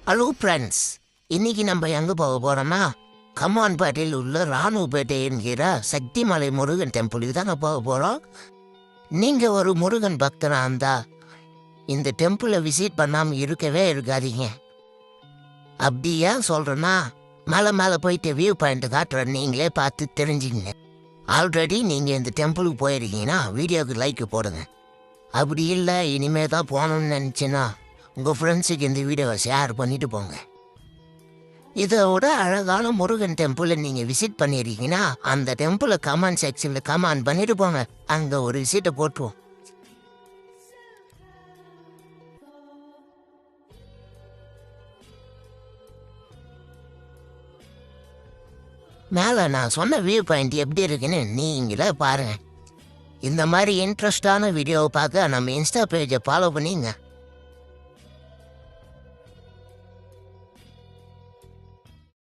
Hello friends, இன்னைக்கு நம்ம எங்கே போக போகிறோம்னா கம்மான்பேட்டையில் உள்ள ராணுவப்பேட்டை என்கிற சக்திமலை முருகன் டெம்பிளுக்கு தான் போக போகிறோம். நீங்கள் ஒரு முருகன் பக்தனாக இருந்தால் இந்த டெம்பிளை விசிட் பண்ணாமல் இருக்கவே இருக்காதீங்க. அப்படி ஏன் சொல்கிறேன்னா, மேலே மேலே போயிட்டு வியூ பாயிண்ட்டு காட்டுறேன், நீங்களே பார்த்து தெரிஞ்சுங்க. ஆல்ரெடி நீங்கள் இந்த டெம்பிளுக்கு போயிருக்கீங்கன்னா வீடியோவுக்கு லைக் போடுங்க. அப்படி இல்லை இனிமேல் தான் போகணுன்னு நினச்சின்னா உங்கள் ஃப்ரெண்ட்ஸுக்கு இந்த வீடியோவை ஷேர் பண்ணிவிட்டு போங்க. இதோட அழகான முருகன் டெம்பிளை நீங்கள் விசிட் பண்ணியிருக்கீங்கன்னா அந்த டெம்பிளை கமெண்ட் செக்ஷனில் கமெண்ட் பண்ணிட்டு போங்க. அங்கே ஒரு விசிட்டை போட்டுருவோம். மேலே நான் சொன்ன வியூ பாயிண்ட் எப்படி இருக்குன்னு நீங்களே பாருங்கள். இந்த மாதிரி இன்ட்ரெஸ்டான வீடியோவை பார்க்க நம்ம இன்ஸ்டா பேஜை ஃபாலோ பண்ணிங்க.